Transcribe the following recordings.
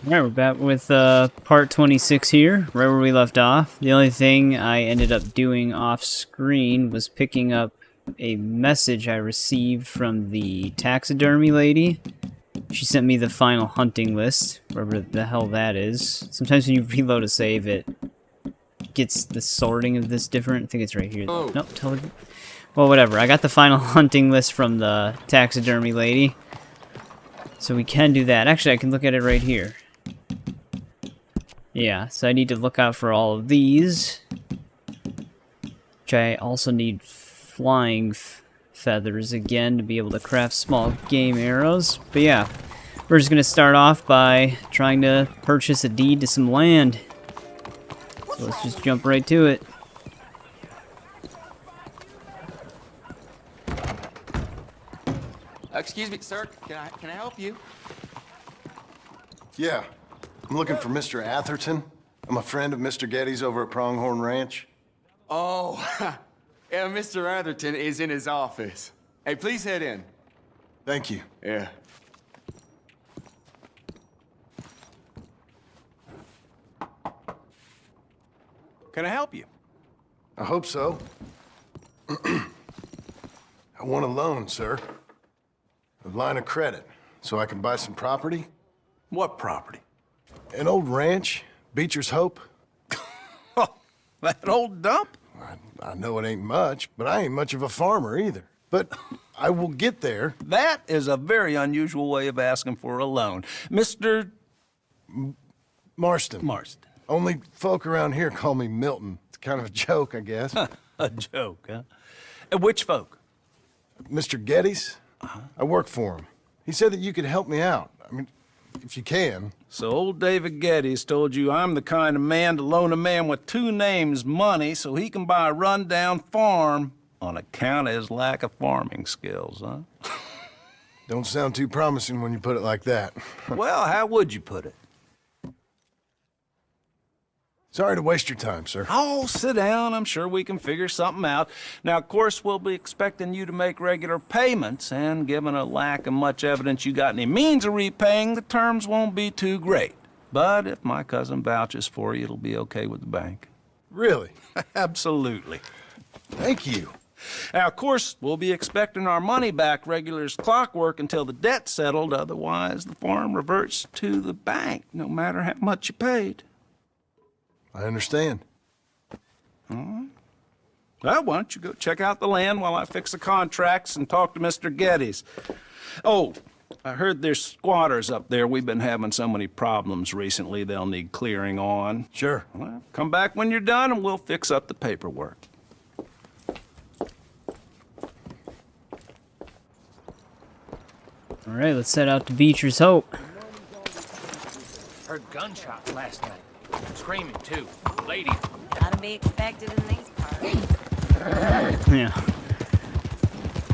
Alright, we're back with part 26 here, right where we left off. The only thing I ended up doing off screen was picking up a message I received from the taxidermy lady. She sent me the final hunting list, wherever the hell that is. Sometimes when you reload a save, it gets the sorting of this different. I think it's right here. Oh. Nope, tell her. Well, whatever. I got the final hunting list from the taxidermy lady. So we can do that. Actually, I can look at it right here. Yeah, so I need to look out for all of these. Which I also need flying feathers again to be able to craft small game arrows. But yeah, we're just going to start off by trying to purchase a deed to some land. So let's just jump right to it. Excuse me, sir. Can I help you? Yeah. I'm looking for Mr. Atherton. I'm a friend of Mr. Getty's over at Pronghorn Ranch. Oh, yeah, Mr. Atherton is in his office. Hey, please head in. Thank you. Yeah. Can I help you? I hope so. I want a loan, sir. A line of credit, so I can buy some property. What property? An old ranch, Beecher's Hope. Oh, that old dump? I know it ain't much, but I ain't much of a farmer either. But I will get there. That is a very unusual way of asking for a loan. Mr. Marston. Marston. Only folk around here call me Milton. It's kind of a joke, I guess. A joke, huh? Which folk? Mr. Getty's? I work for him. He said that you could help me out. I mean, if you can. So old David Getty's told you I'm the kind of man to loan a man with two names money so he can buy a rundown farm on account of his lack of farming skills, huh? Don't sound too promising when you put it like that. Well, how would you put it? Sorry to waste your time, sir. Oh, sit down. I'm sure we can figure something out. Now, of course, we'll be expecting you to make regular payments, and given a lack of much evidence you got any means of repaying, the terms won't be too great. But if my cousin vouches for you, it'll be okay with the bank. Really? Absolutely. Thank you. Now, of course, we'll be expecting our money back regular as clockwork until the debt's settled. Otherwise, the farm reverts to the bank, no matter how much you paid. I understand. Well, why don't you go check out the land while I fix the contracts and talk to Mr. Getty's. Oh, I heard there's squatters up there. We've been having so many problems recently, they'll need clearing on. Sure. Well, come back when you're done and we'll fix up the paperwork. Alright, let's head out to Beecher's Hope. Heard gunshots last night. Screaming, too. Lady. Gotta be expected in these parts. Yeah.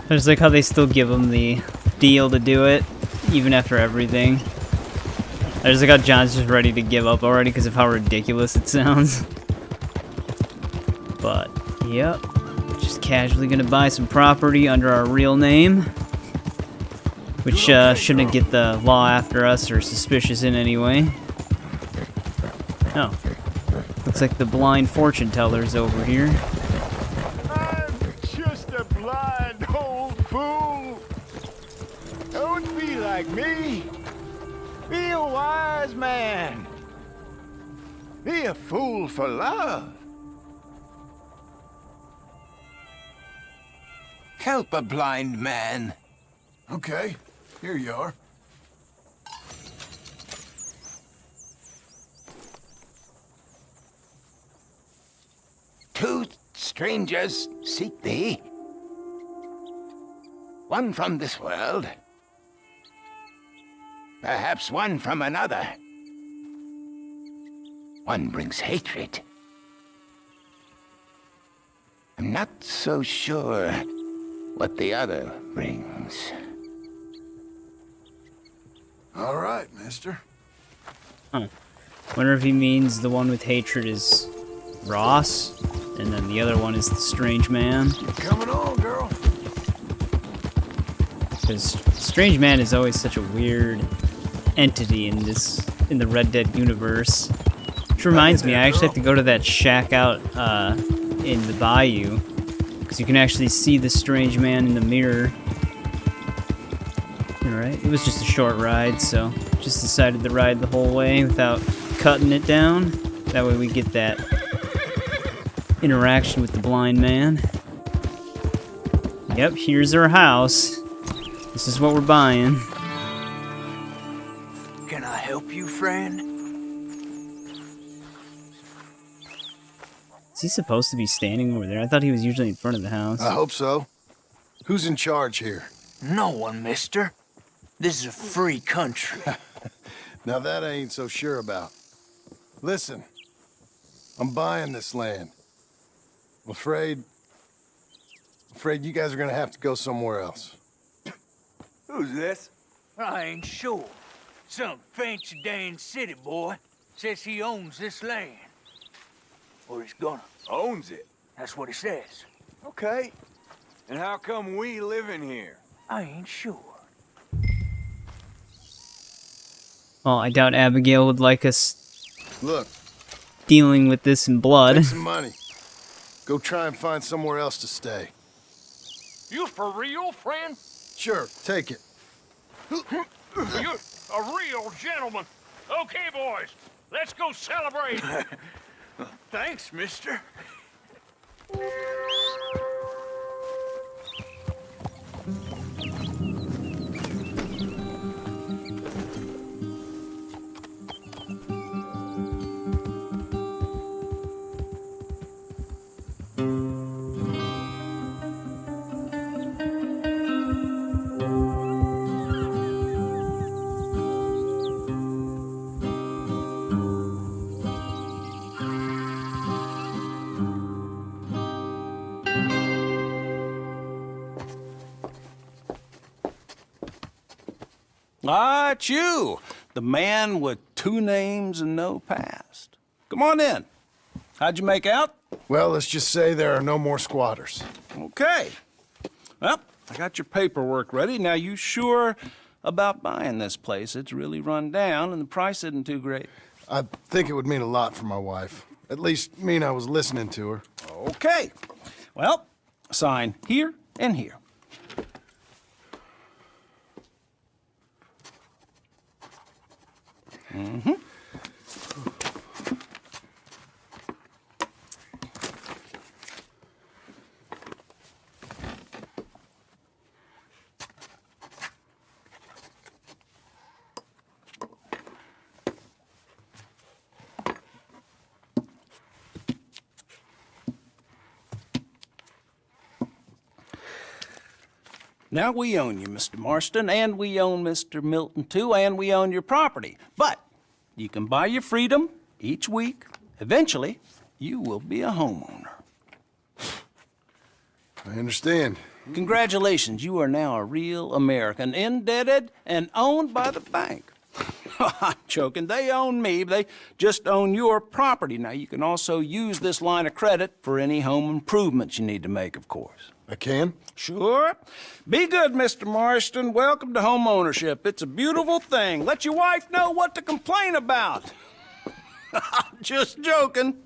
I just like how they still give them the deal to do it, even after everything. I just like how John's just ready to give up already because of how ridiculous it sounds. But, yep. Just casually gonna buy some property under our real name. Which shouldn't get the law after us or suspicious in any way. Oh. Looks like the blind fortune teller's over here. I'm just a blind old fool. Don't be like me. Be a wise man. Be a fool for love. Help a blind man. Okay. Here you are. Two strangers seek thee. One from this world. Perhaps one from another. One brings hatred. I'm not so sure what the other brings. All right, mister. Huh. Wonder if he means the one with hatred is Ross, and then the other one is the strange man. You're coming on, girl. Because strange man is always such a weird entity in this in the Red Dead universe. Which reminds me, I actually have to go to that shack out in the bayou, because you can actually see the strange man in the mirror. Alright, it was just a short ride, so just decided to ride the whole way without cutting it down. That way we get that interaction with the blind man. Yep, here's our house. This is what we're buying. Can I help you, friend? Is he supposed to be standing over there? I thought he was usually in front of the house. I hope so. Who's in charge here? No one, mister. This is a free country. Now that I ain't so sure about. Listen, I'm buying this land. I'm afraid you guys are gonna have to go somewhere else. Who's this? I ain't sure. Some fancy Dan city boy says he owns this land. Or he's gonna. Owns it. That's what he says. Okay. And how come we live in here? I ain't sure. Well, I doubt Abigail would like us Look, dealing with this in blood. take some money. Go try and find somewhere else to stay. You for real, friend? Sure, take it. You a real gentleman. Okay, boys, let's go celebrate. Thanks, mister. Ah, it's you, the man with 2 names and no past. Come on in. How'd you make out? Well, let's just say there are no more squatters. Okay. Well, I got your paperwork ready. Now, you sure about buying this place? It's really run down, and the price isn't too great. I think it would mean a lot for my wife. At least mean I was listening to her. Okay. Well, sign here and here. Mm-hmm. Now we own you, Mr. Marston, and we own Mr. Milton, too, and we own your property. But you can buy your freedom each week. Eventually, you will be a homeowner. I understand. Congratulations, you are now a real American, indebted and owned by the bank. I'm joking, they own me, they just own your property. Now, you can also use this line of credit for any home improvements you need to make, of course. I can? Sure. Be good, Mr. Marston. Welcome to home ownership. It's a beautiful thing. Let your wife know what to complain about. I'm just joking.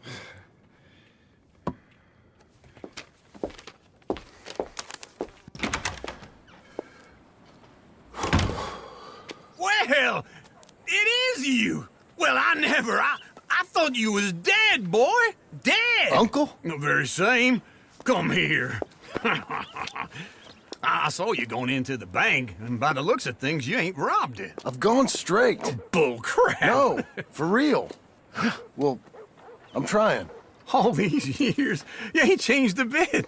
Well, it is you. Well, I thought you was dead, boy. Dead. Uncle? The very same. Come here. I saw you going into the bank, and by the looks of things, you ain't robbed it. I've gone straight. Bull crap. No, for real. Well, I'm trying. All these years, you ain't changed a bit.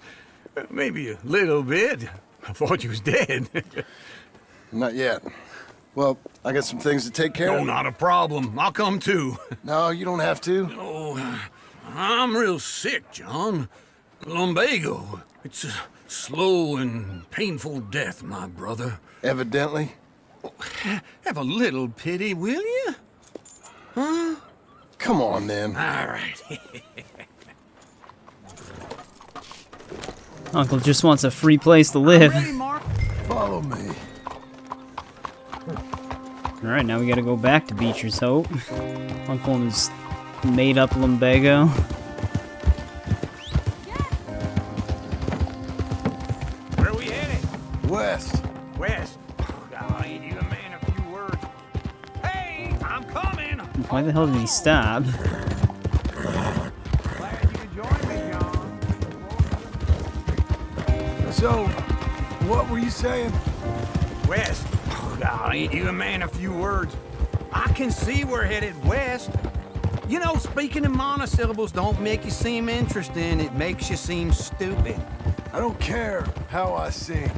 Maybe a little bit. I thought you was dead. Not yet. Well, I got some things to take care No, of. not a problem. I'll come too. No, you don't have to. Oh, I'm real sick, John. Lumbago. It's a slow and painful death, my brother. Evidently. Have a little pity, will you? Huh? Come on, then. All right. Uncle just wants a free place to live. Follow me. Alright, now we gotta go back to Beecher's Hope. Uncle and his made-up lumbago. Where we headed? West. West. I ain't even a man a few words. Hey, I'm coming. Why the hell did he stop? Glad you could join me, John. So, what were you saying? West. I ain't even a man a few words. I can see we're headed west. You know, speaking in monosyllables don't make you seem interesting. It makes you seem stupid. I don't care how I sing.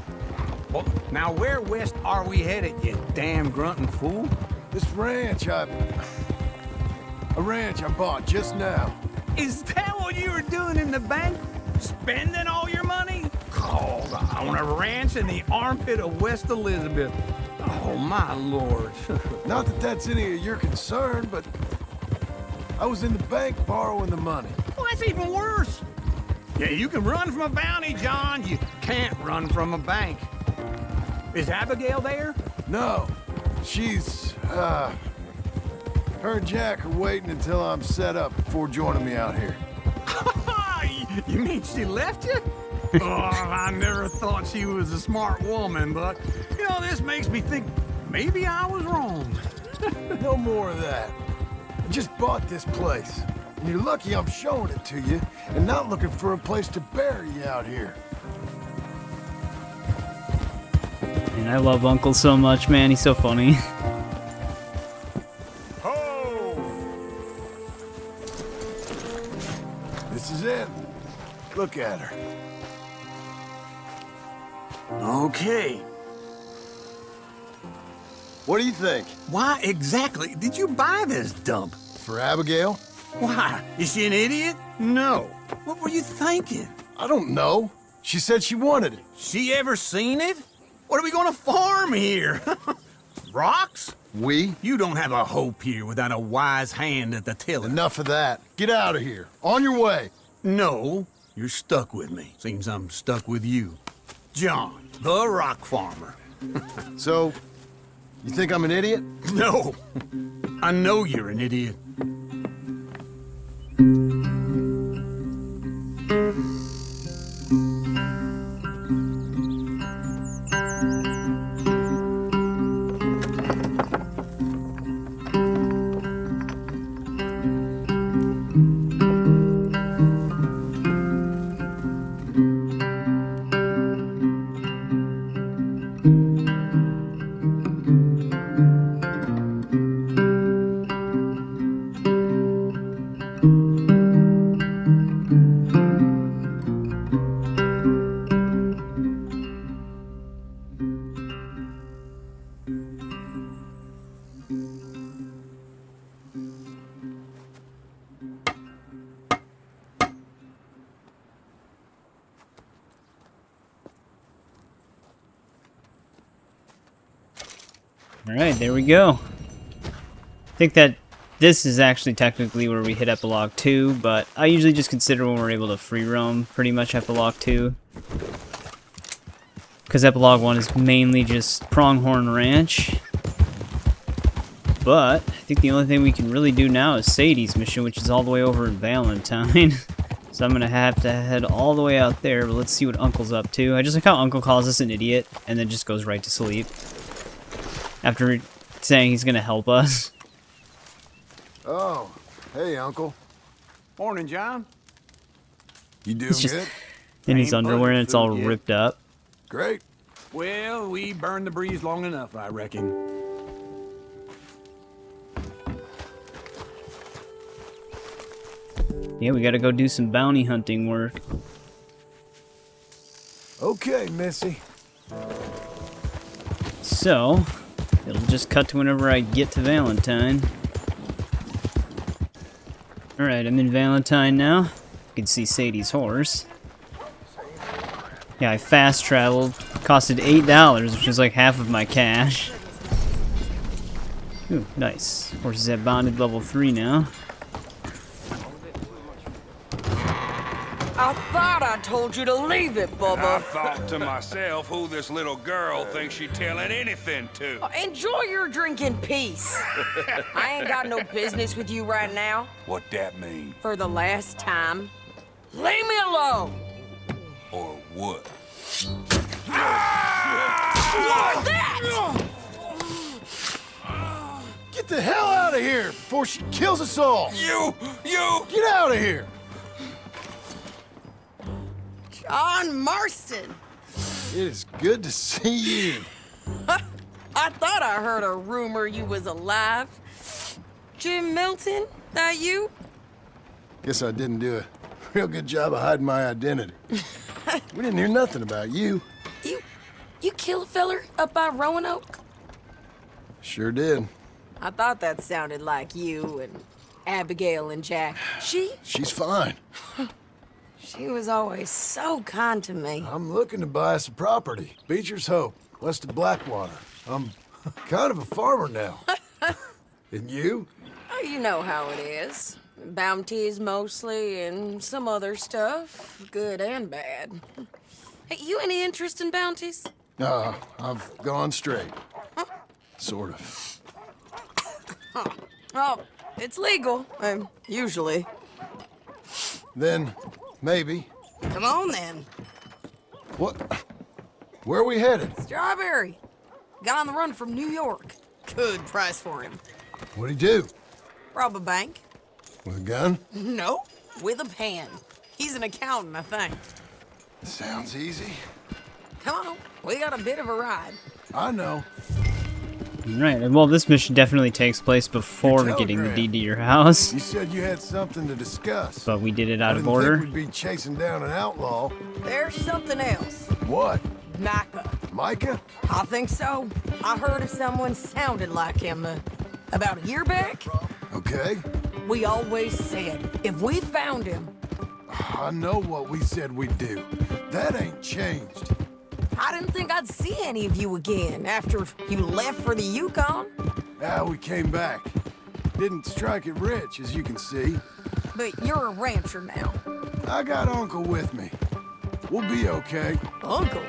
Well, now where west are we headed, you damn grunting fool? This ranch a ranch I bought just now. Is that what you were doing in the bank? Spending all your money? Oh, on a ranch in the armpit of West Elizabeth. Oh, my lord. Not that that's any of your concern, but I was in the bank borrowing the money. Well, that's even worse. Yeah, you can run from a bounty, John. You can't run from a bank. Is Abigail there? No, she's, her and Jack are waiting until I'm set up before joining me out here. You mean she left you? Oh, I never thought she was a smart woman, but, you know, this makes me think maybe I was wrong. No more of that. I just bought this place. And you're lucky I'm showing it to you and not looking for a place to bury you out here. And I love Uncle so much, man. He's so funny. This is it. Look at her. Okay. What do you think? Why exactly did you buy this dump? For Abigail? Why? Is she an idiot? No. What were you thinking? I don't know. She said she wanted it. She ever seen it? What are we gonna farm here? Rocks? We? You don't have a hope here without a wise hand at the tiller. Enough of that. Get out of here. On your way. No, you're stuck with me. Seems I'm stuck with you. John, the rock farmer. So, you think I'm an idiot? No, I know you're an idiot. Alright, there we go. I think that this is actually technically where we hit Epilogue 2, but I usually just consider when we're able to free roam pretty much Epilogue 2. Because Epilogue 1 is mainly just Pronghorn Ranch. But I think the only thing we can really do now is Sadie's mission, which is all the way over in Valentine. So I'm going to have to head all the way out there, but let's see what Uncle's up to. I just like how Uncle calls us an idiot and then just goes right to sleep. After saying he's going to help us. Oh, hey, Uncle. Morning, John. You doing He's just good? in his Ain't underwear and it's all food yet. ripped up. Great. Well, we burned the breeze long enough, I reckon. Yeah, we gotta go do some bounty hunting work. Okay, Missy. So, it'll just cut to whenever I get to Valentine. Alright, I'm in Valentine now. You can see Sadie's horse. Yeah, I fast traveled. Costed $8, which is like half of my cash. Ooh, nice. Horse is at bonded level 3 now. I thought I told you to leave it, I Bubba. thought to myself who this little girl thinks she telling anything to. Enjoy your drink in peace. I ain't got no business with you right now. What that mean? For the last time, leave me alone. Or what? What's that? Get the hell out of here before she kills us all! You! Get out of here! John Marston. It is good to see you. I thought I heard a rumor you was alive. Jim Milton, that you? Guess I didn't do a real good job of hiding my identity. We didn't hear nothing about you. You kill a feller up by Roanoke? Sure did. I thought that sounded like you and Abigail and Jack. She's fine. She was always so kind to me. I'm looking to buy us a property. Beecher's Hope, west of Blackwater. I'm kind of a farmer now. And you? Oh, you know how it is. Bounties mostly, and some other stuff, good and bad. Hey, you any interest in bounties? I've gone straight. Sort of. Oh, it's legal, usually. Then, maybe. Come on, then. What? Where are we headed? Strawberry. Got on the run from New York. Good price for him. What'd he do? Rob a bank. With a gun? No, with a pen. He's an accountant, I think. Sounds easy. Come on, we got a bit of a ride. I know. Right, well, this mission definitely takes place before Your getting the telegram. deed to your house, You said you had something to discuss. but we did it out I of didn't order. think we'd be chasing down an outlaw. There's something else. What? Micah. Micah? I think so. I heard of someone sounded like him about a year back. Okay. We always said if we found him, I know what we said we'd do. That ain't changed. I didn't think I'd see any of you again after you left for the Yukon. Now we came back. Didn't strike it rich, as you can see. But you're a rancher now. I got Uncle with me. We'll be okay. Uncle?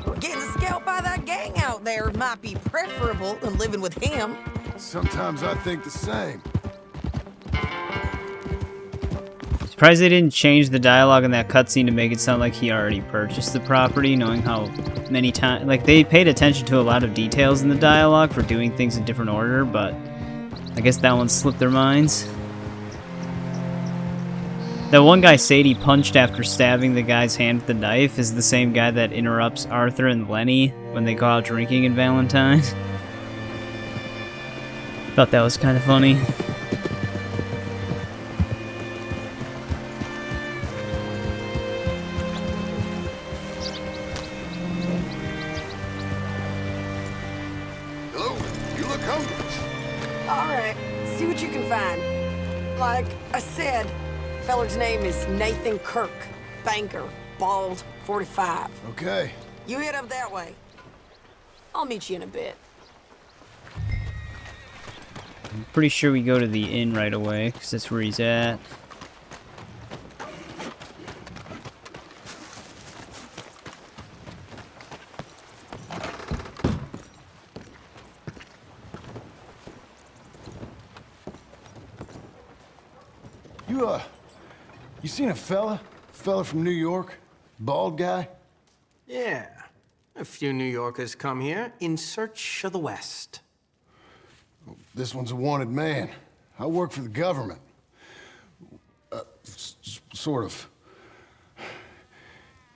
Well, getting scalped by that gang out there might be preferable than living with him. Sometimes I think the same. Surprised they didn't change the dialogue in that cutscene to make it sound like he already purchased the property, knowing how many times... Like, they paid attention to a lot of details in the dialogue for doing things in different order, but I guess that one slipped their minds. That one guy Sadie punched after stabbing the guy's hand with the knife is the same guy that interrupts Arthur and Lenny when they go out drinking in Valentine. Thought that was kind of funny. Hello, you look hungry. All right, see what you can find. Like I said, feller's name is Nathan Kirk. Banker, bald, 45. Okay. You head up that way. I'll meet you in a bit. I'm pretty sure we go to the inn right away, because that's where he's at. You seen a fella? Fella from New York? Bald guy? Yeah. A few New Yorkers come here in search of the West. This one's a wanted man. I work for the government. Sort of.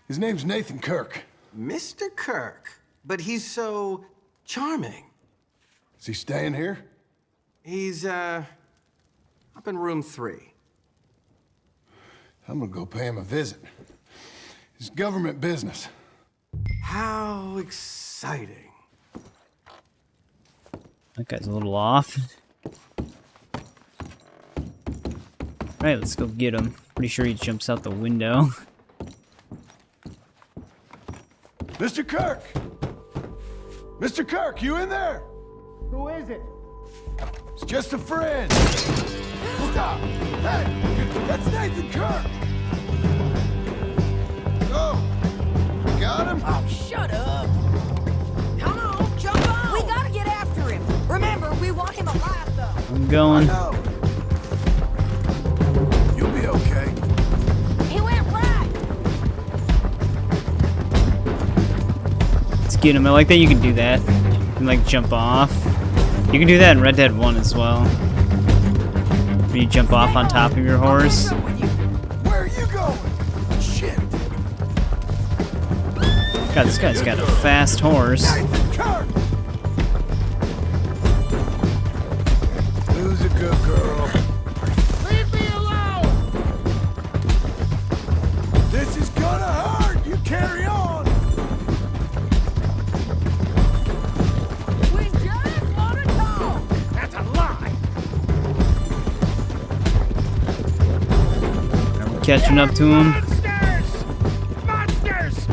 His name's Nathan Kirk. Mr. Kirk? But he's so charming. Is he staying here? He's, up in room 3. I'm gonna go pay him a visit. It's government business. How exciting. That guy's a little off. Alright, let's go get him. Pretty sure he jumps out the window. Mr. Kirk! Mr. Kirk, you in there? Who is it? It's just a friend. Stop! Hey, that's Nathan Kirk! got him? Oh, shut up. Come on, jump on. We gotta get after him. Remember, we want him alive, though. I'm going. You'll be okay. He went right. Let's get him. I like that you can do that. You can, like, jump off. You can do that in Red Dead 1 as well. Where you jump off on top of your horse. Where are you going? Shit. God, this guy's got a fast horse. Who's a good girl? Leave me alone! This is gonna hurt. You carry on. We just want to talk. That's a lie! We're catching up to him. Monsters! Monsters!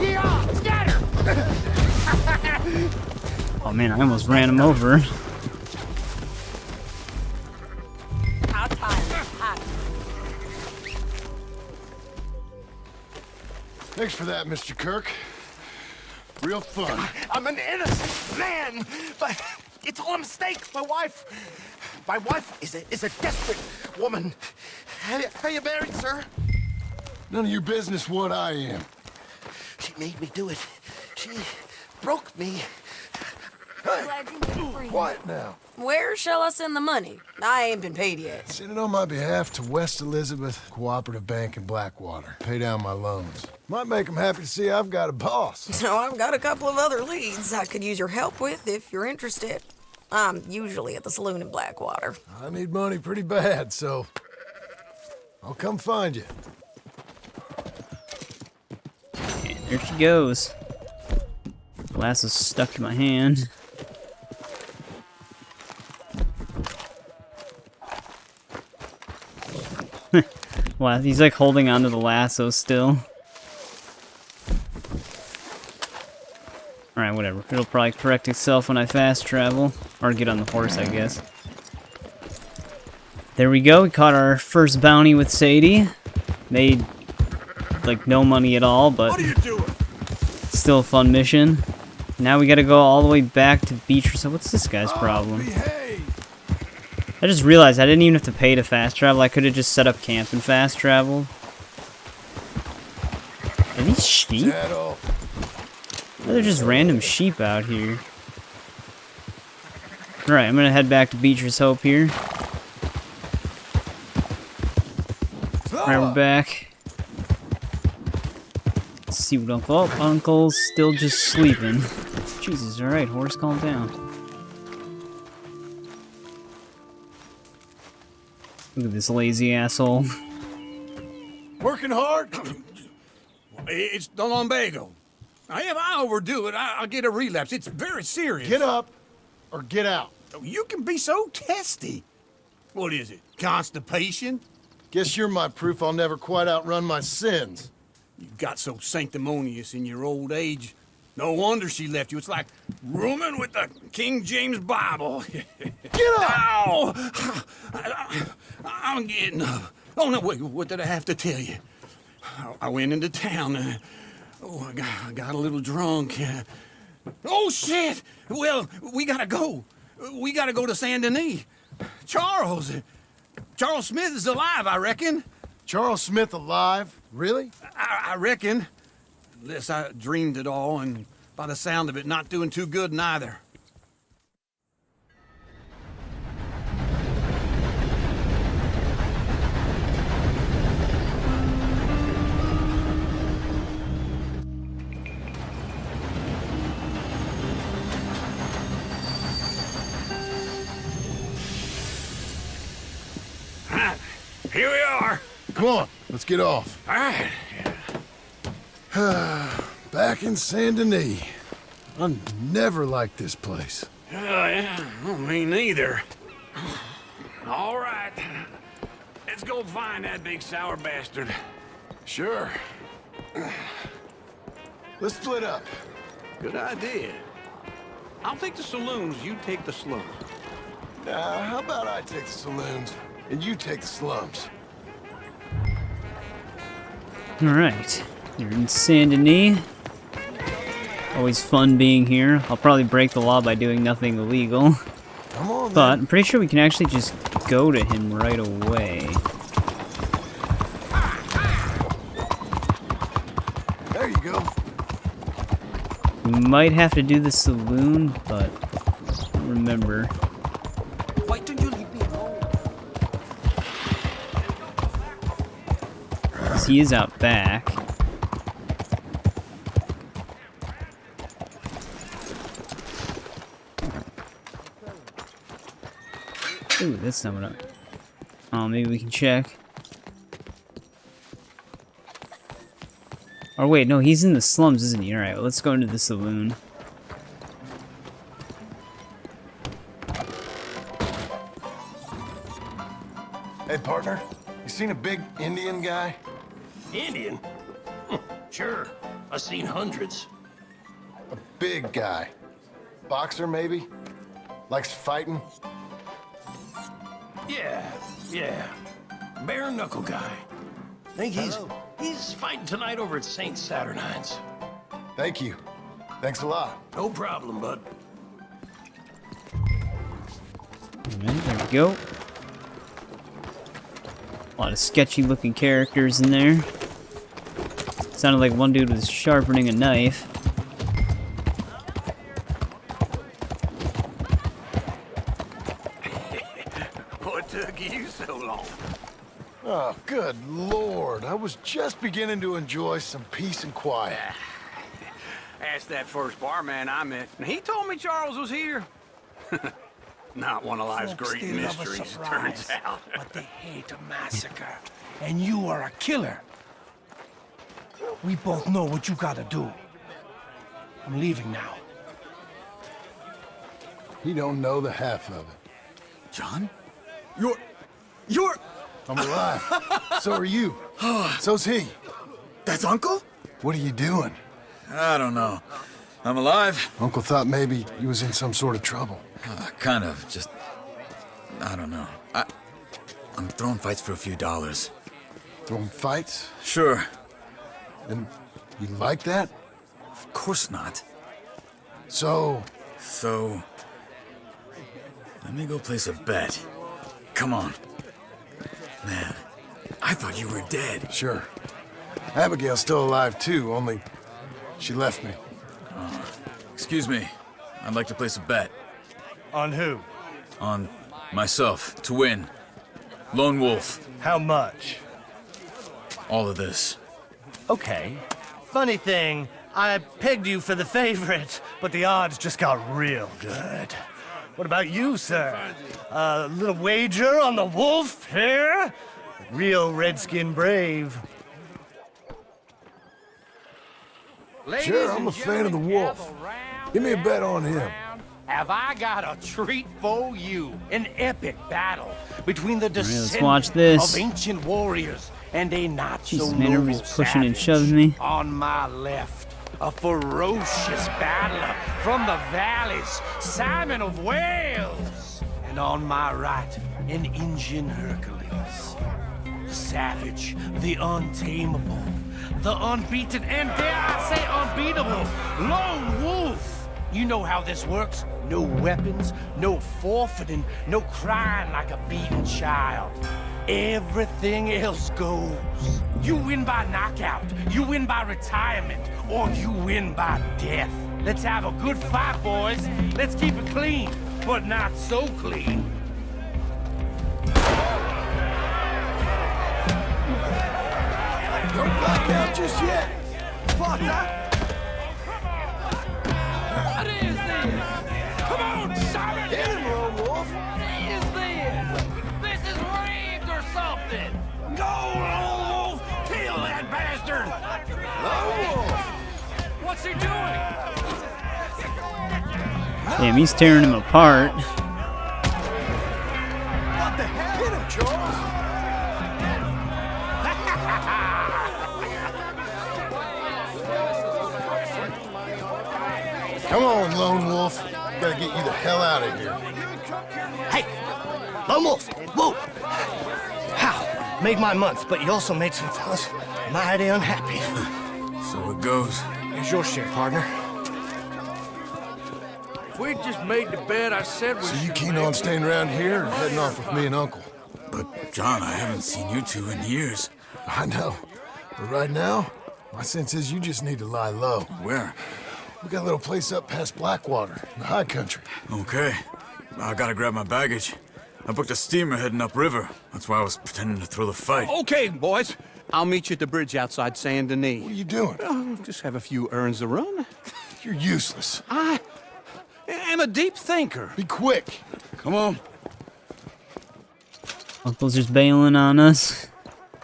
Yeah, scatter! Oh man, I almost ran him over. How tired? Thanks for that, Mr. Kirk. Real fun. I'm an innocent man, but it's all a mistake. My wife is a desperate woman. Are you married, sir? None of your business what I am. She made me do it. She broke me. Quiet now. Where shall I send the money? I ain't been paid yet. Send it on my behalf to West Elizabeth Cooperative Bank in Blackwater. Pay down my loans. Might make them happy to see I've got a boss. So I've got a couple of other leads I could use your help with if you're interested. I'm usually at the saloon in Blackwater. I need money pretty bad, so I'll come find you. And there she goes. Glass is stuck in my hand. Wow, he's like holding onto the lasso still. Alright, whatever. It'll probably correct itself when I fast travel. Or get on the horse, I guess. There we go. We caught our first bounty with Sadie. Made, like, no money at all, but What are you doing? still a fun mission. Now we gotta go all the way back to Beecher. So what's this guy's problem? I just realized I didn't even have to pay to fast travel. I could have just set up camp and fast traveled. Are these sheep? Or they're just random sheep out here. Alright, I'm gonna head back to Beecher's Hope here. Alright, we're back. Let's see what Uncle's still just sleeping. Jesus, alright, horse, calm down. Look at this lazy asshole. Working hard? It's the lumbago. If I overdo it, I'll get a relapse. It's very serious. Get up or get out. You can be so testy. What is it? Constipation? Guess you're my proof I'll never quite outrun my sins. You got so sanctimonious in your old age. No wonder she left you. It's like rooming with the King James Bible. Get up! Ow! I'm getting up. Oh, no, wait, what did I have to tell you? I went into town. I got a little drunk. Oh, shit! Well, we gotta go. We gotta go to Saint Denis. Charles Smith is alive, I reckon. Charles Smith alive? Really? I reckon. Unless I dreamed it all, and by the sound of it, not doing too good neither. Here we are. Come on, let's get off. All right. Back in Saint Denis. I never liked this place. Yeah, me neither. All right. Let's go find that big sour bastard. Sure. Let's split up. Good idea. I'll take the saloons, you take the slums. How about I take the saloons and you take the slums? Alright. You're in Saint Denis. Always fun being here. I'll probably break the law by doing nothing illegal. Come on, But I'm pretty sure we can actually just go to him right away. There you go. We might have to do the saloon, but I don't remember. Why don't you leave me alone? 'Cause he is out back. Ooh, that's not what I... Oh, maybe we can check. Or wait, no, he's in the slums, isn't he? Alright, well, let's go into the saloon. Hey, partner. You seen a big Indian guy? Indian? Sure. I've seen hundreds. A big guy. Boxer, maybe? Likes fighting? Yeah. Bare knuckle guy. Think he's fighting tonight over at St. Saturnine's. Thank you. Thanks a lot. No problem, bud. Alright, there we go. A lot of sketchy looking characters in there. Sounded like one dude was sharpening a knife. What took you so long? Oh, good Lord. I was just beginning to enjoy some peace and quiet. Asked that first barman I met, and he told me Charles was here. Not one of life's Folks, great they love a mysteries, surprise, turns out. but they hate a massacre. And you are a killer. We both know what you gotta do. I'm leaving now. You don't know the half of it. John? You're... I'm alive. So are you. So's he. That's Uncle? What are you doing? I don't know. I'm alive. Uncle thought maybe you was in some sort of trouble. Kind of, just... I don't know. I'm throwing fights for a few dollars. Throwing fights? Sure. And you like that? Of course not. So, let me go place a bet. Come on. Man, I thought you were dead. sure. Abigail's still alive too, only she left me. Excuse me. I'd like to place a bet. On who? On myself, to win. Lone Wolf. How much? All of this. Okay. Funny thing, I pegged you for the favorite, but the odds just got real good. What about you, sir? A little wager on the wolf here? Real redskin brave. Sure, I'm a fan of the wolf. Give me a bet on him. Have I got a treat for you? An epic battle between the let's watch this. of ancient warriors and a not Jesus, so man, noble everybody's pushing and savage. shoving me. On my left, a ferocious battler from the valleys, Simon of Wales. And on my right, an Indian Hercules. The savage, the untamable, the unbeaten, and dare I say unbeatable, Lone Wolf. You know how this works. No weapons, no forfeiting, no crying like a beaten child. Everything else goes. You win by knockout, you win by retirement, or you win by death. Let's have a good fight, boys. Let's keep it clean, but not so clean. Don't black out just yet. What is this? Come on, Simon! Hit him, Lone Wolf. What is this? This is rigged or something! Go, Lone Wolf! Kill that bastard! Lone Wolf. What's he doing? Damn, he's tearing him apart. What the hell? Hit him, Charles. Come on, Lone Wolf. Gotta get you the hell out of here. Hey! Lone Wolf! Whoa! How? Made my month, but you also made some fellas mighty unhappy. So it goes. Here's your share, partner. If we just made the bed I said we So you should keen make, on staying around here or heading off with me and Uncle? But, John, I haven't seen you two in years. I know. But right now, my sense is you just need to lie low. Where? We got a little place up past Blackwater, in the high country. Okay. I gotta grab my baggage. I booked a steamer heading upriver. That's why I was pretending to throw the fight. Okay, boys. I'll meet you at the bridge outside Saint Denis. What are you doing? Oh, just have a few errands to run. You're useless. I am a deep thinker. Be quick. Come on. Uncle's just bailing on us.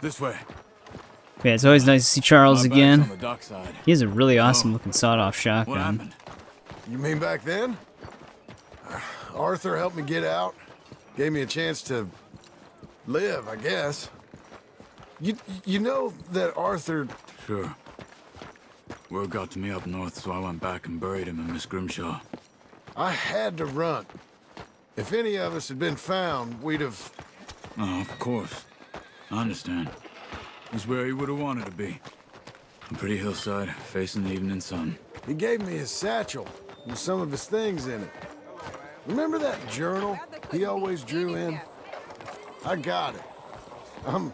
This way. Yeah, it's always nice to see Charles My bag's again. on the dockside. He has a really awesome looking sawed-off What shotgun. happened? You mean back then? Arthur helped me get out. Gave me a chance to live, I guess. You know that Arthur... Sure. Word got to me up north, so I went back and buried him in Miss Grimshaw. I had to run. If any of us had been found, we'd have... Oh, of course. I understand. He's where he would have wanted to be. A pretty hillside, facing the evening sun. He gave me his satchel with some of his things in it. Remember that journal he always drew in? I got it. I'm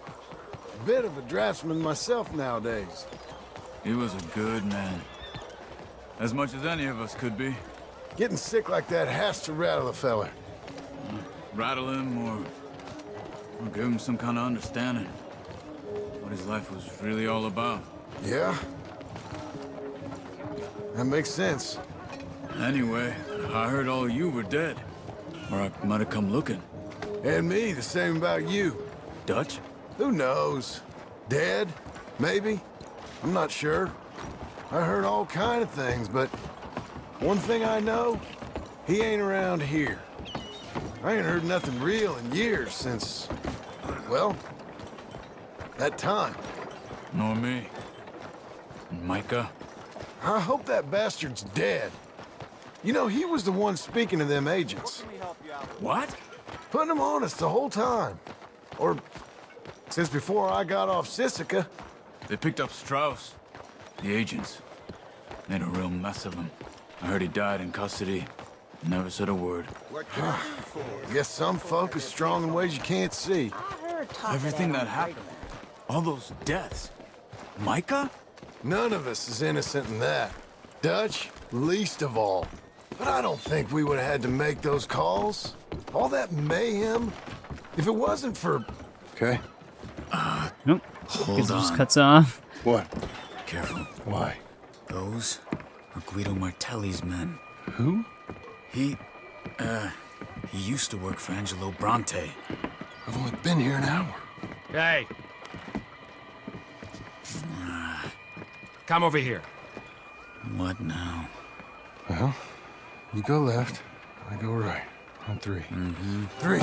a bit of a draftsman myself nowadays. He was a good man. As much as any of us could be. Getting sick like that has to rattle a fella. Rattle him or give him some kind of understanding. What his life was really all about. Yeah? That makes sense. Anyway, I heard all you were dead. Or I might have come looking. And me, the same about you. Dutch? Who knows? Dead? Maybe? I'm not sure. I heard all kind of things, but one thing I know, he ain't around here. I ain't heard nothing real in years since, well, that time. Nor me. And Micah? I hope that bastard's dead. You know, he was the one speaking to them agents. What? Putting them on us the whole time. Or since before I got off Sisika. They picked up Strauss. The agents. Made a real mess of him. I heard he died in custody. Never said a word. Guess some folk is strong in ways you can't see. Everything that happened. All those deaths. Micah? None of us is innocent in that. Dutch, least of all. But I don't think we would have had to make those calls. All that mayhem. If it wasn't for... Okay. Nope. Hold Gives just on. cuts off. What? Careful. Why? Those are Guido Martelli's men. Who? He used to work for Angelo Bronte. I've only been here an hour. Hey. Come over here. What now? Well, you go left, I go right. On three. Mm-hmm. 3.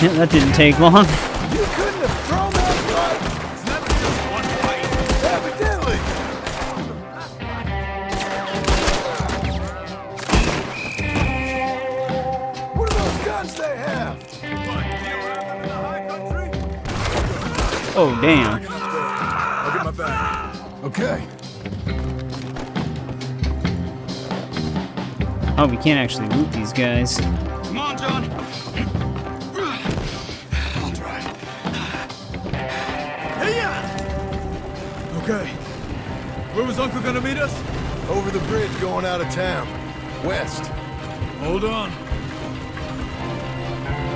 Yeah, that didn't take long. You couldn't have thrown that right! It's never just one fight. Evidently! What are those guns they have? Oh, damn. I'll get my bag. Okay. Oh, we can't actually loot these guys. Come on, John. I'll drive. Okay. Where was Uncle gonna meet us? Over the bridge going out of town. West. Hold on.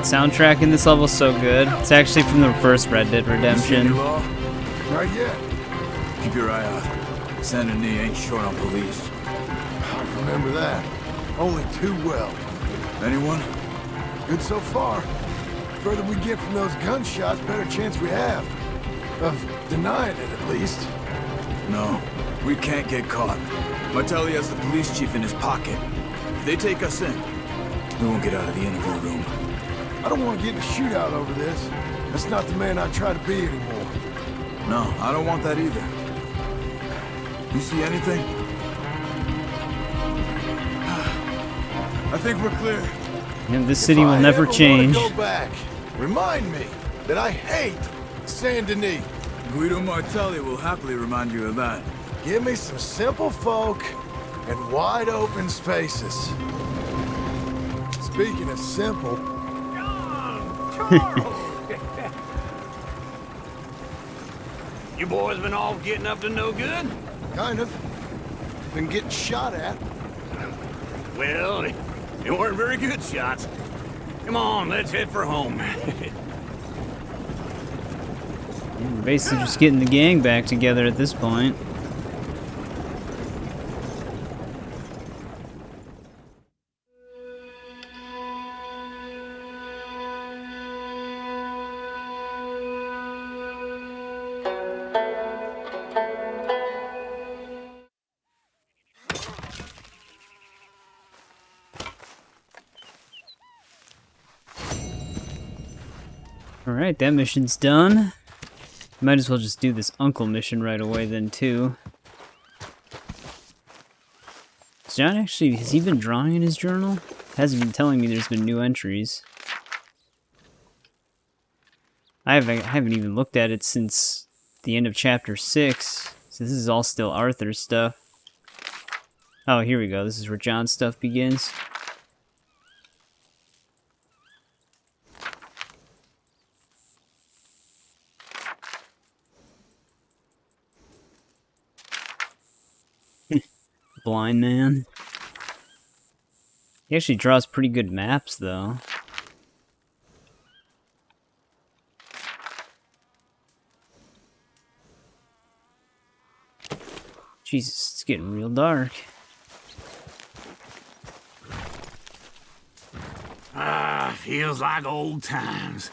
Soundtrack in this level's so good. It's actually from the first Red Dead Redemption. Not yet. Keep your eye out. Saint Denis ain't short on police. I remember that. Only too well. Anyone? Good so far. Further we get from those gunshots, better chance we have. Of denying it, at least. No, we can't get caught. Martelli has the police chief in his pocket. If they take us in, we won't get out of the interview room. I don't want to get in a shootout over this. That's not the man I try to be anymore. No, I don't want that either. You see anything? I think we're clear. And this city will never change. Go back. Remind me that I hate Saint Denis. Guido Martelli will happily remind you of that. Give me some simple folk and wide open spaces. Speaking of simple... You boys been all getting up to no good? Kind of. Been getting shot at. Well, they weren't very good shots. Come on, let's head for home. We're basically just getting the gang back together at this point. Alright, that mission's done. Might as well just do this uncle mission right away then, too. Has John actually, has he been drawing in his journal? Hasn't been telling me there's been new entries. I haven't even looked at it since the end of chapter 6. So this is all still Arthur's stuff. Oh, here we go. This is where John's stuff begins. Blind man. He actually draws pretty good maps, though. Jesus, it's getting real dark. Feels like old times.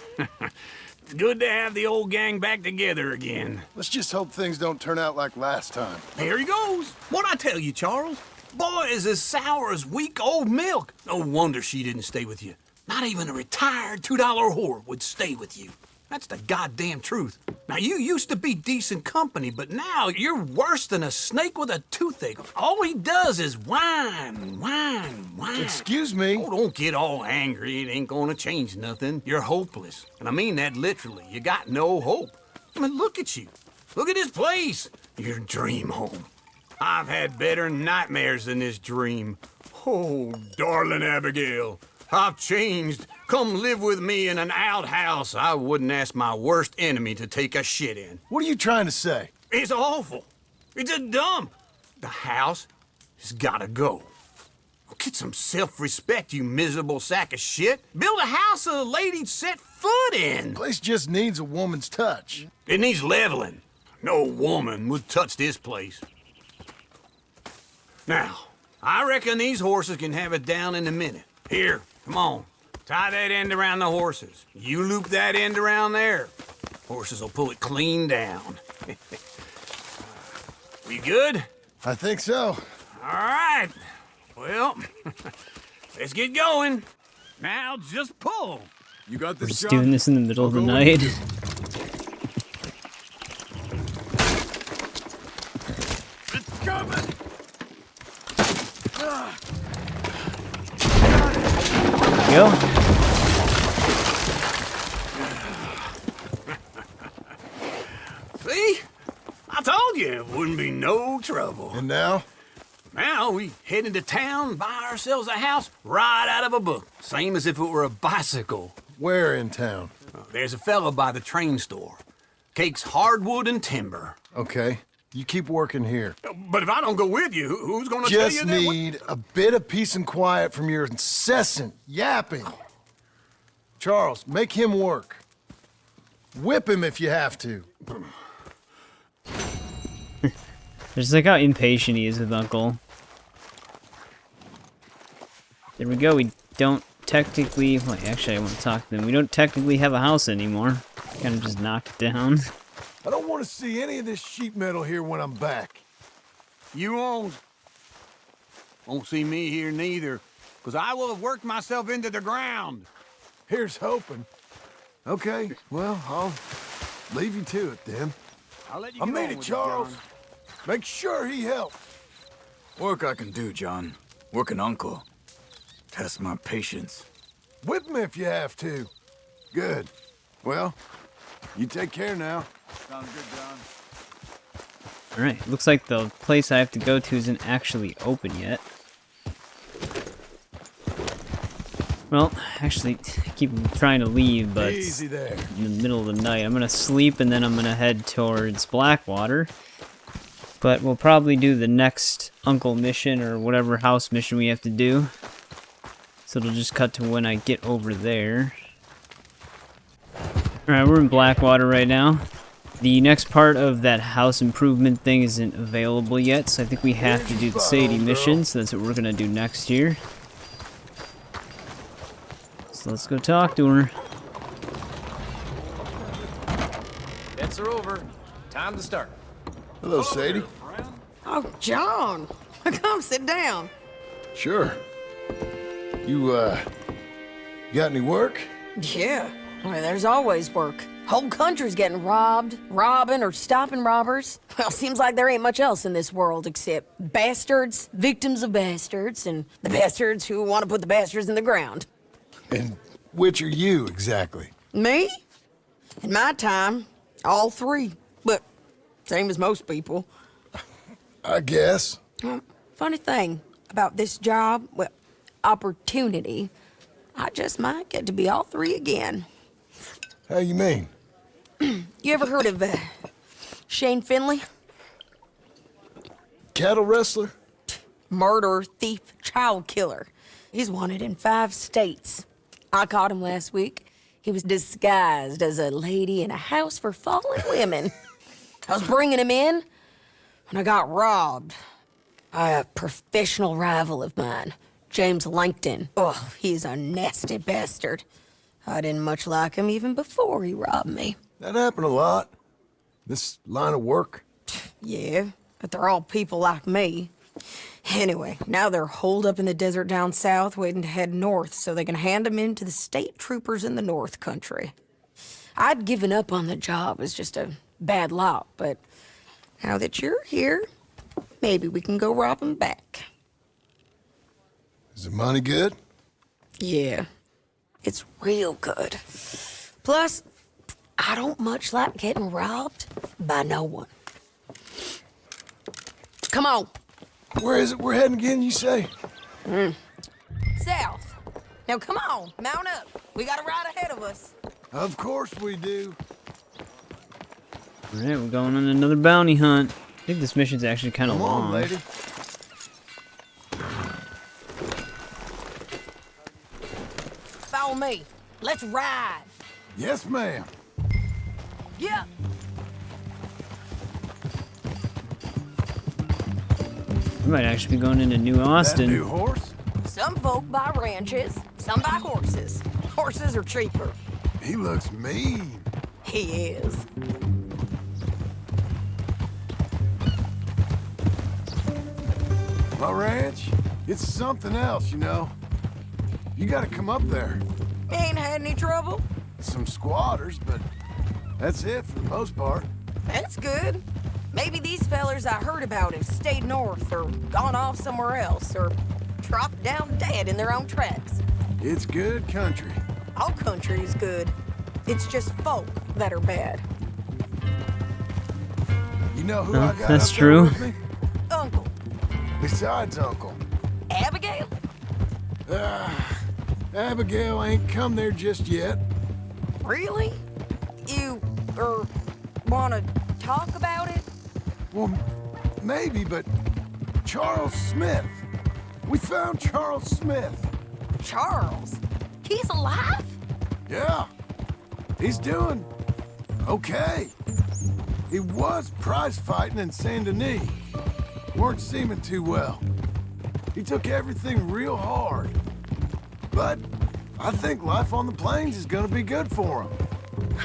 It's good to have the old gang back together again. Let's just hope things don't turn out like last time. Here he goes. What'd I tell you, Charles? Boy is as sour as week-old milk. No wonder she didn't stay with you. Not even a retired $2 whore would stay with you. That's the goddamn truth. Now, you used to be decent company, but now you're worse than a snake with a toothache. All he does is whine, whine, whine. Excuse me? Oh, don't get all angry. It ain't gonna change nothing. You're hopeless. And I mean that literally. You got no hope. I mean, look at you. Look at this place. Your dream home. I've had better nightmares than this dream. Oh, darling Abigail. I've changed. Come live with me in an outhouse I wouldn't ask my worst enemy to take a shit in. What are you trying to say? It's awful. It's a dump. The house has gotta go. Get some self-respect, you miserable sack of shit. Build a house a lady'd set foot in. Place just needs a woman's touch. It needs leveling. No woman would touch this place. Now, I reckon these horses can have it down in a minute. Here, come on. Tie that end around the horses. You loop that end around there. Horses will pull it clean down. We good? I think so. All right. Well, let's get going. Now just pull. You got this, We're just John? doing this in the middle of the night. It's coming. Go. See? I told you it wouldn't be no trouble. And now? Now we head into town, buy ourselves a house right out of a book. Same as if it were a bicycle. Where in town? There's a fella by the train store. Cakes hardwood and timber. Okay. You keep working here. But if I don't go with you, who's gonna tell you Just that? need a bit of peace and quiet from your incessant yapping. Charles, make him work. Whip him if you have to. Just like how impatient he is with Uncle. There we go, we don't technically... Well, actually, I want to talk to them. We don't technically have a house anymore. Kind of just knocked it down. I don't want to see any of this sheet metal here when I'm back. You won't see me here neither, because I will have worked myself into the ground. Here's hoping. Okay, well, I'll leave you to it then. I'll let you I get made on it, with Charles. John. Make sure he helps. Work I can do, John. Work an uncle. Test my patience. Whip me if you have to. Good. Well, you take care now. Sounds good, John. Alright, looks like the place I have to go to isn't actually open yet. Well, actually, I keep trying to leave, but Easy there. in the middle of the night. I'm gonna sleep and then I'm gonna head towards Blackwater. But we'll probably do the next uncle mission or whatever house mission we have to do. So it'll just cut to when I get over there. Alright, we're in Blackwater right now. The next part of that house improvement thing isn't available yet, so I think we have to do the Sadie mission, so that's what we're gonna do next here. So let's go talk to her. Bets are over. Time to start. Hello, Sadie. Oh, John. Come sit down. Sure. You got any work? Yeah. Well, there's always work. Whole country's getting robbed, robbing, or stopping robbers. Well, seems like there ain't much else in this world except bastards, victims of bastards, and the bastards who want to put the bastards in the ground. And which are you, exactly? Me? In my time, all three. But same as most people. I guess. Funny thing about this job, well, opportunity, I just might get to be all three again. How you mean? You ever heard of Shane Finley? Cattle wrestler? Murderer, thief, child killer. He's wanted in 5 states. I caught him last week. He was disguised as a lady in a house for fallen women. I was bringing him in when I got robbed by a professional rival of mine, James Langton. Oh, he's a nasty bastard. I didn't much like him even before he robbed me. That happened a lot. This line of work. Yeah, but they're all people like me. Anyway, now they're holed up in the desert down south, waiting to head north so they can hand them in to the state troopers in the north country. I'd given up on the job as just a bad lot, but now that you're here, maybe we can go rob them back. Is the money good? Yeah, it's real good. Plus, I don't much like getting robbed by no one. Come on. Where is it we're heading again, you say? South. Now come on, mount up. We got a ride ahead of us. Of course we do. Alright, we're going on another bounty hunt. I think this mission's actually kind of long. Come on, lady. Follow me. Let's ride. Yes, ma'am. Yeah. We might actually be going into New Austin. That new horse? Some folk buy ranches, some buy horses. Horses are cheaper. He looks mean. He is. My ranch, it's something else, you know. You gotta come up there. Ain't had any trouble? Some squatters, but that's it for the most part. That's good. Maybe these fellers I heard about have stayed north or gone off somewhere else or dropped down dead in their own tracks. It's good country. All country is good. It's just folk that are bad. You know who I got that's up true. there with me? Uncle. Besides Uncle. Abigail? Abigail ain't come there just yet. Really? You, wanna talk about it? Well, maybe, but Charles Smith. We found Charles Smith. Charles? He's alive? Yeah. He's doing okay. He was prize fighting in Saint Denis. Weren't seeming too well. He took everything real hard. But I think life on the plains is gonna be good for him.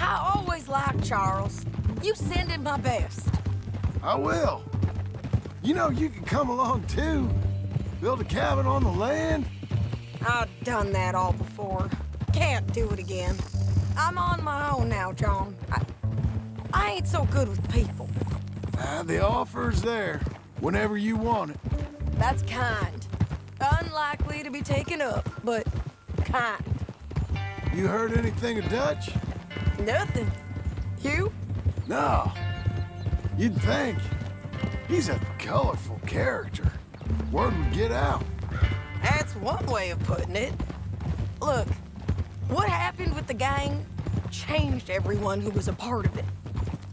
I always liked Charles. You send him my best. I will. You know, you can come along too. Build a cabin on the land. I've done that all before. Can't do it again. I'm on my own now, John. I ain't so good with people. The offer's there, whenever you want it. That's kind. Unlikely to be taken up, but kind. You heard anything of Dutch? Nothing. You? No. You'd think. He's a colorful character. Word would get out. That's one way of putting it. Look, what happened with the gang changed everyone who was a part of it.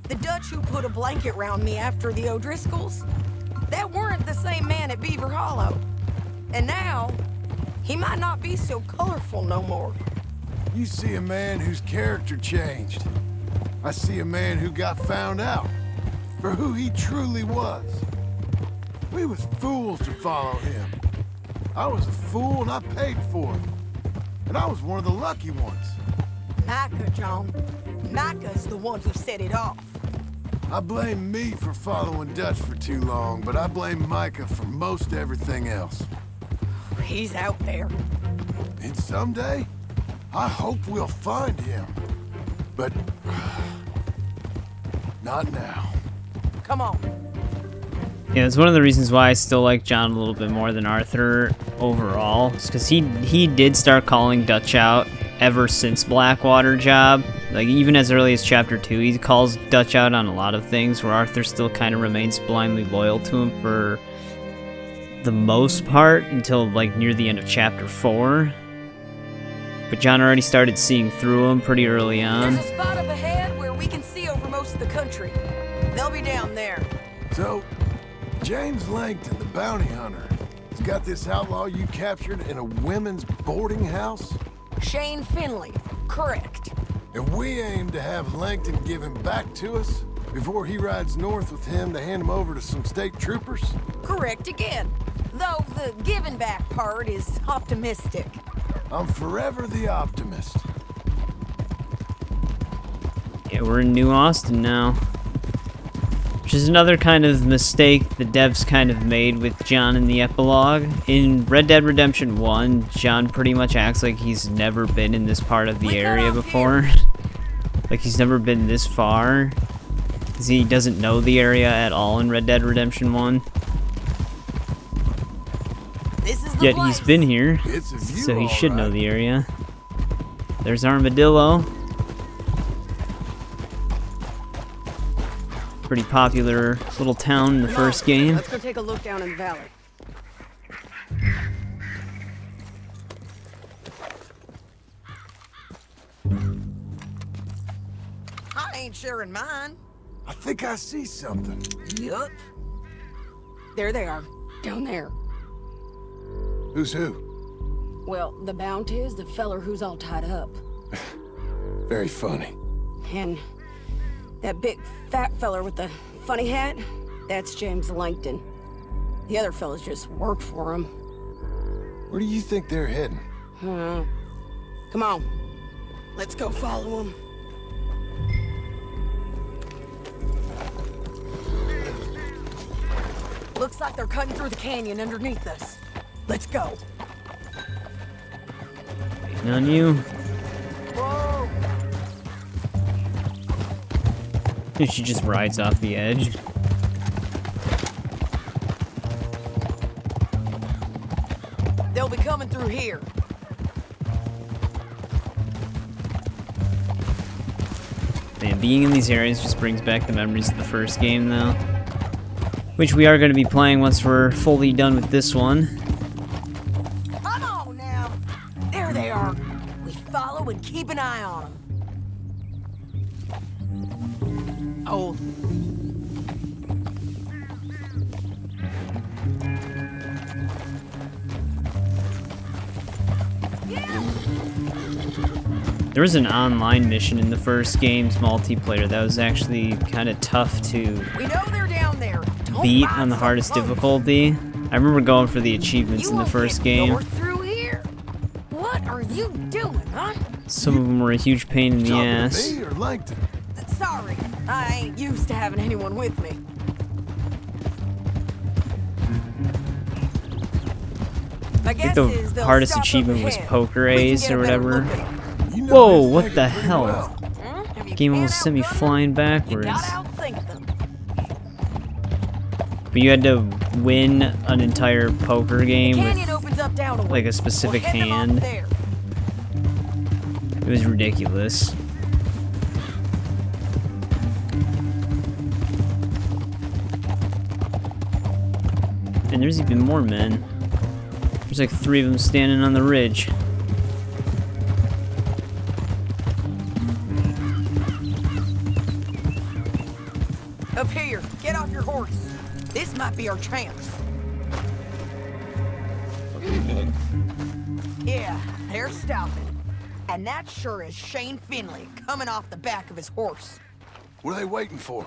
The Dutch who put a blanket round me after the O'Driscolls, that weren't the same man at Beaver Hollow. And now, he might not be so colorful no more. You see a man whose character changed. I see a man who got found out for who he truly was. We was fools to follow him. I was a fool and I paid for it. And I was one of the lucky ones. Micah, John. Micah's the one who set it off. I blame me for following Dutch for too long, but I blame Micah for most everything else. He's out there. And someday, I hope we'll find him. But not now. Come on. Yeah, it's one of the reasons why I still like John a little bit more than Arthur overall. It's because he did start calling Dutch out ever since Blackwater job. Like, even as early as chapter 2, he calls Dutch out on a lot of things, where Arthur still kind of remains blindly loyal to him for the most part until, like, near the end of chapter 4. But John already started seeing through him pretty early on. There's a spot up ahead where we can see over most of the country. They'll be down there. So, James Langton, the bounty hunter, has got this outlaw you captured in a women's boarding house? Shane Finley, correct. And we aim to have Langton give him back to us before he rides north with him to hand him over to some state troopers? Correct again. Though the giving back part is optimistic. I'm forever the optimist. Yeah, we're in New Austin now. Which is another kind of mistake the devs kind of made with John in the epilogue. In Red Dead Redemption 1, John pretty much acts like he's never been in this part of the area before. Like he's never been this far. Because he doesn't know the area at all in Red Dead Redemption 1. Yet he's been here, so he should know the area. There's Armadillo. Pretty popular little town in the first game. Let's go take a look down in the valley. I ain't sharing mine. I think I see something. Yup. There they are, down there. Who's who? Well, the bounty is the feller who's all tied up. Very funny. And that big fat feller with the funny hat, that's James Langton. The other fellas just work for him. Where do you think they're heading? Come on. Let's go follow them. Looks like they're cutting through the canyon underneath us. Let's go. Waiting on you. Whoa. She just rides off the edge. They'll be coming through here. Man, being in these areas just brings back the memories of the first game, though. Which we are going to be playing once we're fully done with this one. Come on now. There they are. We follow and keep an eye on them. Oh. There was an online mission in the first game's multiplayer that was actually kind of tough to We know they're down there. Don't beat ride on the so hardest close. difficulty. I remember going for the achievements You in the won't first get game. north through here? What are you doing, huh? Some of them were a huge pain in the ass. Me or Langton? Sorry, I ain't used to having anyone with me. My I think guess the is they'll hardest stop up achievement was ahead. Poker We can Ace get or a better whatever. look at 'em. You know Whoa, this what thing the pretty hell? well. If you Game can't almost sent me outrun 'em, flying you backwards. gotta outthink them. But you had to win an entire poker game Canyon with opens up down a like a ways. specific We'll head them off hand. there. It was ridiculous. there's even more men. There's like 3 of them standing on the ridge. Up here, get off your horse. This might be our chance. Yeah, they're stopping. And that sure is Shane Finley coming off the back of his horse. What are they waiting for?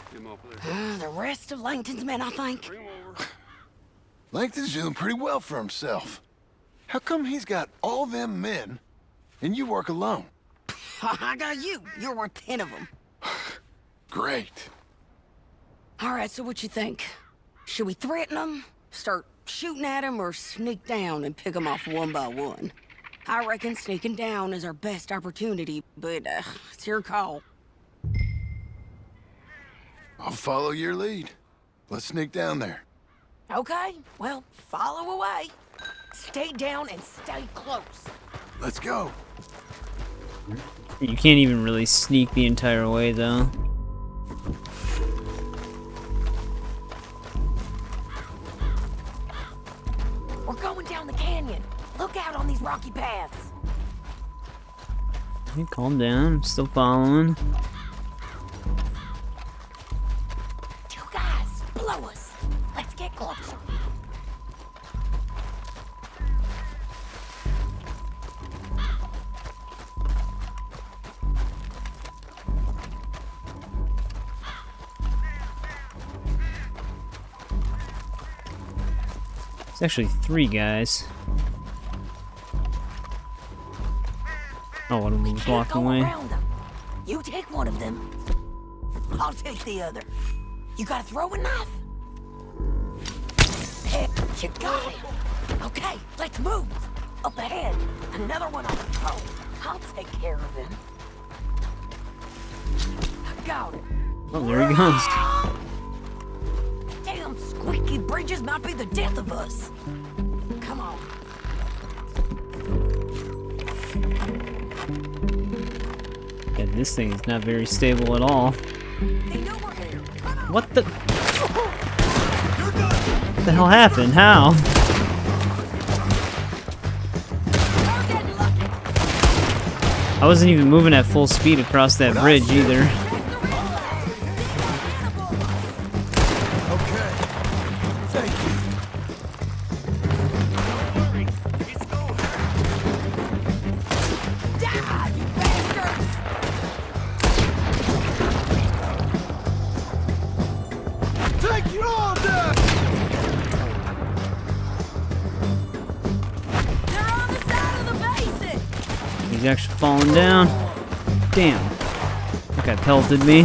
The rest of Langton's men, I think. Langton's doing pretty well for himself. How come he's got all them men and you work alone? I got you. You're worth 10 of them. Great. All right, so what you think? Should we threaten them, start shooting at them, or sneak down and pick them off one by one? I reckon sneaking down is our best opportunity, but it's your call. I'll follow your lead. Let's sneak down there. Okay, well, follow away. Stay down and stay close. Let's go. You can't even really sneak the entire way, though. We're going down the canyon. Look out on these rocky paths. Hey, calm down. I'm still following. You guys, blow us. Let's get closer. It's actually 3 guys. Oh, one of them was walking away. You take one of them. I'll take the other. You got a throwing knife? Hey, you got it. Okay, let's move. Up ahead, another one on the throw. I'll take care of him. I got it. Oh, there he goes. Damn squeaky bridges might be the death of us. Come on. Yeah, this thing is not very stable at all. What the? What the hell happened? How? I wasn't even moving at full speed across that bridge either. He's actually falling down. Damn. That guy pelted me.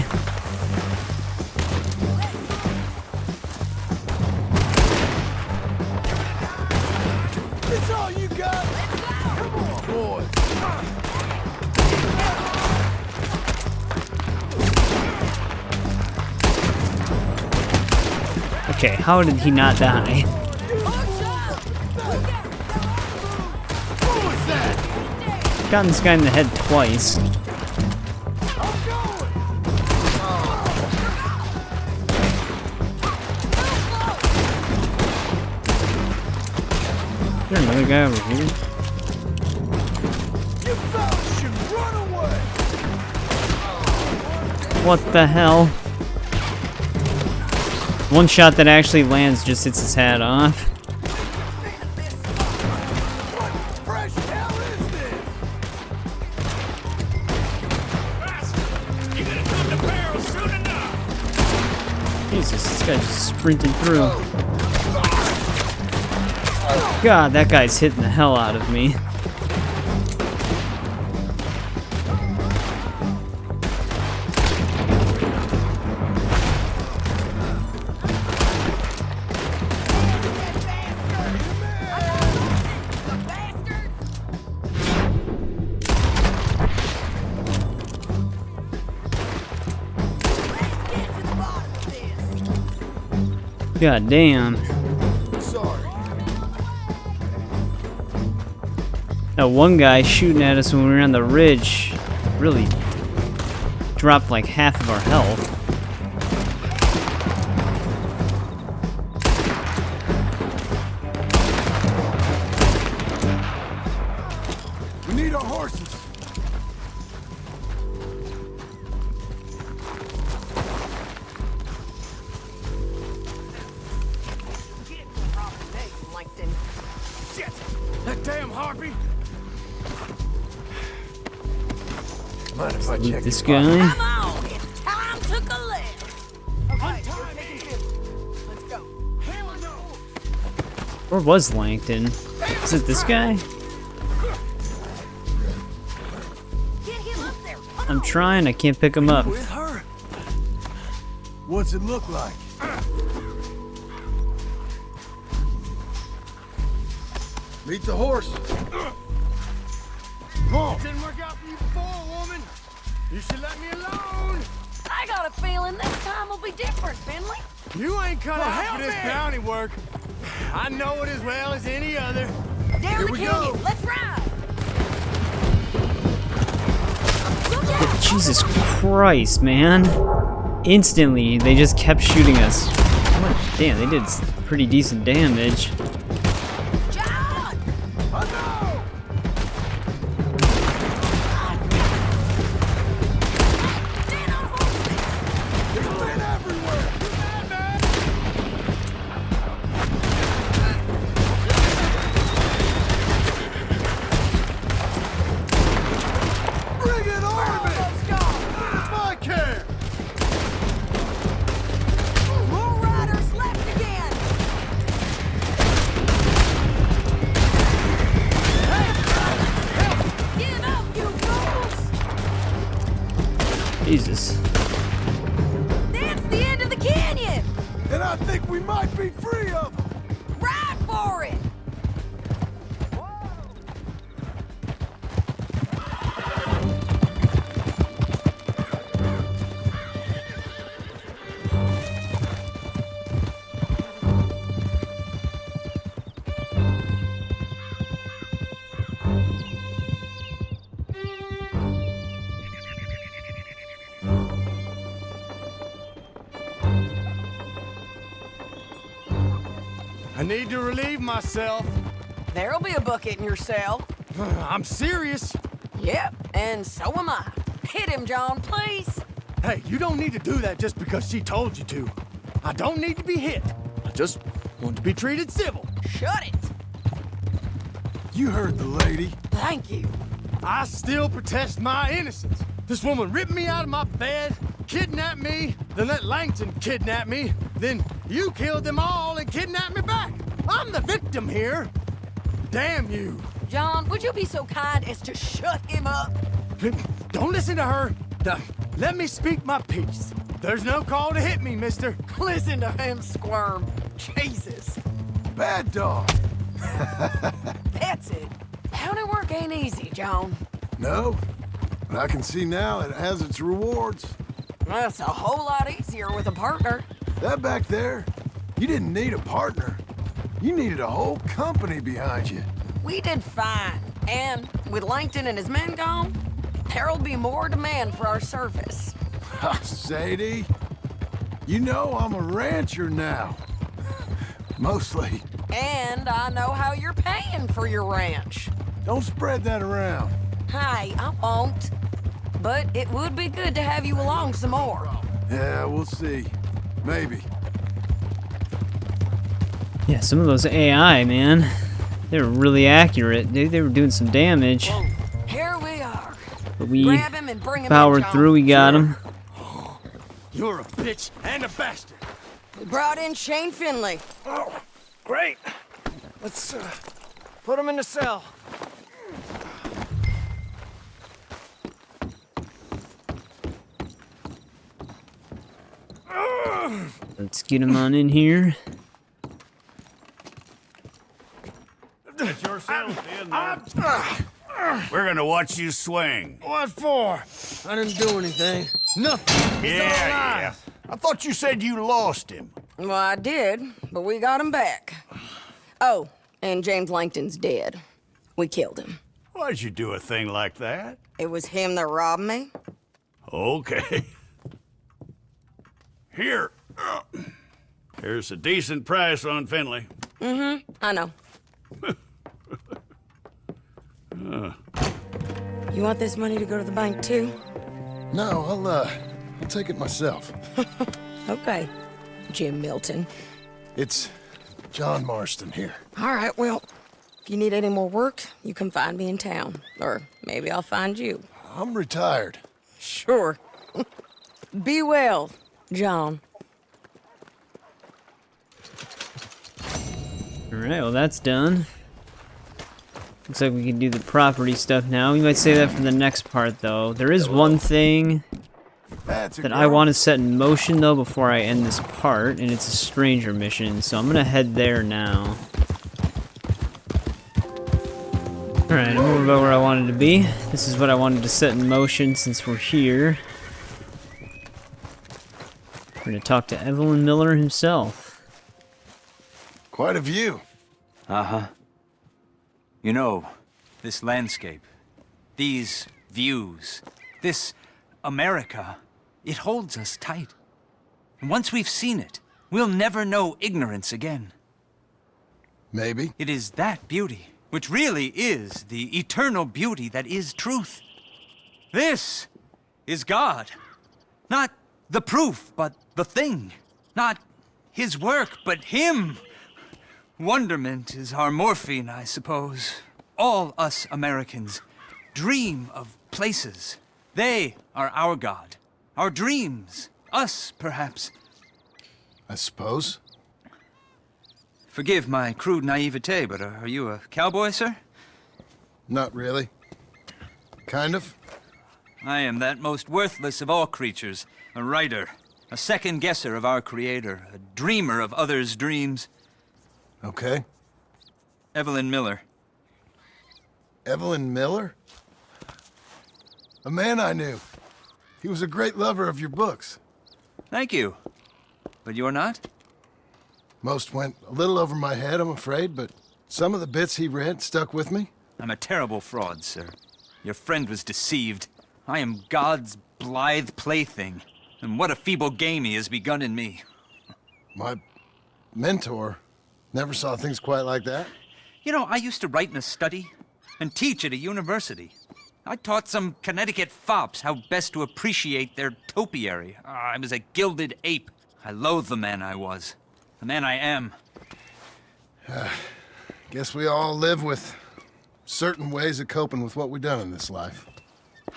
It's all you got. Come on, boy. Okay, how did he not die? Gotten this guy in the head twice. Is there another guy over here? You fellas should run away. What the hell? One shot that actually lands just hits his hat off. Jesus, this guy's just sprinting through. God, that guy's hitting the hell out of me. God damn. Sorry. That one guy shooting at us when we were on the ridge really dropped like half of our health. Mind if I check This your pocket? guy. Come on, it's time to collect. Okay, you're taking 50. Let's go. Hell no. Where was Langton? Is it this guy? Get him up there. I'm trying, I can't pick him up. With her? What's it look like? Meet the horse. Come on. Didn't work out for you before, woman. You should let me alone. I got a feeling this time will be different, Finley. You ain't cut Well, out help for this me. bounty work. I know it as well as any other. Down Here the we canyon. go. Let's ride. Jesus Christ, man. Instantly, they just kept shooting us. Damn, they did pretty decent damage. John! I know. Stand on horses. There's men everywhere. Bring it on me. Let's go. My care. More riders left again. Get up, you fools! Jesus. That's the end of the canyon. And I think we might be free of them. Ride for it. I need to relieve myself. There'll be a bucket in your cell. I'm serious. Yep, and so am I. Hit him, John, please. Hey, you don't need to do that just because she told you to. I don't need to be hit. I just want to be treated civil. Shut it. You heard the lady. Thank you. I still protest my innocence. This woman ripped me out of my bed, kidnapped me, then let Langton kidnap me, then you killed them all and kidnapped me back. I'm the victim here. Damn you. John, would you be so kind as to shut him up? Don't listen to her. Let me speak my piece. There's no call to hit me, mister. Listen to him squirm. Jesus. Bad dog. That's it. Bounty work ain't easy, John. No, but I can see now it has its rewards. That's a whole lot easier with a partner. That back there, you didn't need a partner. You needed a whole company behind you. We did fine. And with Langton and his men gone, there'll be more demand for our service. Sadie, you know I'm a rancher now. Mostly. And I know how you're paying for your ranch. Don't spread that around. Hey, I won't. But it would be good to have you along some more. Yeah, we'll see. Maybe. Yeah, some of those AI, man. They were really accurate. They were doing some damage. Here we are. But we Grab him and bring him powered in, John. through, we got him. You're a bitch and a bastard. We brought in Shane Finley. Oh, great. Let's put him in the cell. Let's get him on in here. It's your cell, We're gonna watch you swing. What for? I didn't do anything. Nothing. He's all alive. I thought you said you lost him. Well, I did, but we got him back. Oh, and James Langton's dead. We killed him. Why'd you do a thing like that? It was him that robbed me. Okay. Here. Here's a decent price on Finley. Mm-hmm, I know. You want this money to go to the bank, too? No, I'll take it myself. Okay, Jim Milton. It's John Marston here. All right, well, if you need any more work, you can find me in town. Or maybe I'll find you. I'm retired. Sure. Be well, John. Alright, well that's done. Looks like we can do the property stuff now. We might save that for the next part, though. There is one thing that I want to set in motion, though, before I end this part, and it's a stranger mission, so I'm gonna head there now. Alright, I'm over about where I wanted to be. This is what I wanted to set in motion since we're here. We're gonna talk to Evelyn Miller himself. Quite a view. Uh-huh. You know, this landscape, these views, this America, it holds us tight. And once we've seen it, we'll never know ignorance again. Maybe. It is that beauty, which really is the eternal beauty that is truth. This is God. Not the proof, but the thing. Not his work, but him. Wonderment is our morphine, I suppose. All us Americans dream of places. They are our God. Our dreams. Us, perhaps. I suppose. Forgive my crude naivete, but are you a cowboy, sir? Not really. Kind of. I am that most worthless of all creatures. A writer. A second-guesser of our Creator. A dreamer of others' dreams. Okay. Evelyn Miller. Evelyn Miller? A man I knew. He was a great lover of your books. Thank you. But you're not? Most went a little over my head, I'm afraid, but some of the bits he read stuck with me. I'm a terrible fraud, sir. Your friend was deceived. I am God's blithe plaything. And what a feeble game he has begun in me. My mentor never saw things quite like that. You know, I used to write in a study and teach at a university. I taught some Connecticut fops how best to appreciate their topiary. I was a gilded ape. I loathe the man I was. The man I am. Guess we all live with certain ways of coping with what we've done in this life.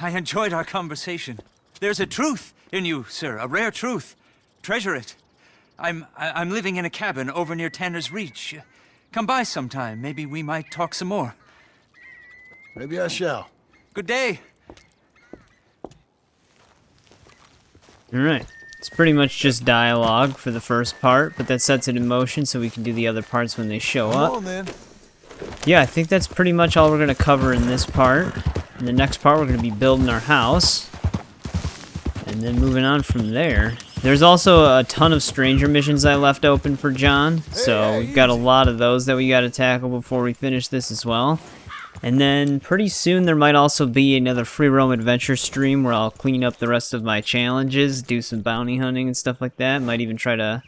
I enjoyed our conversation. There's a truth in you, sir, a rare truth. Treasure it. I'm living in a cabin over near Tanner's Reach. Come by sometime. Maybe we might talk some more. Maybe I shall. Good day. Alright. It's pretty much just dialogue for the first part, but that sets it in motion so we can do the other parts when they show up. Come on, then. Yeah, I think that's pretty much all we're going to cover in this part. In the next part, we're going to be building our house. And then moving on from there. There's also a ton of stranger missions I left open for John, so we've got a lot of those that we got to tackle before we finish this as well. And then pretty soon there might also be another free roam adventure stream where I'll clean up the rest of my challenges, do some bounty hunting and stuff like that. Might even try to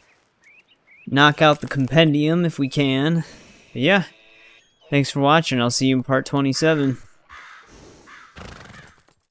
knock out the compendium if we can. But yeah, thanks for watching. I'll see you in part 27.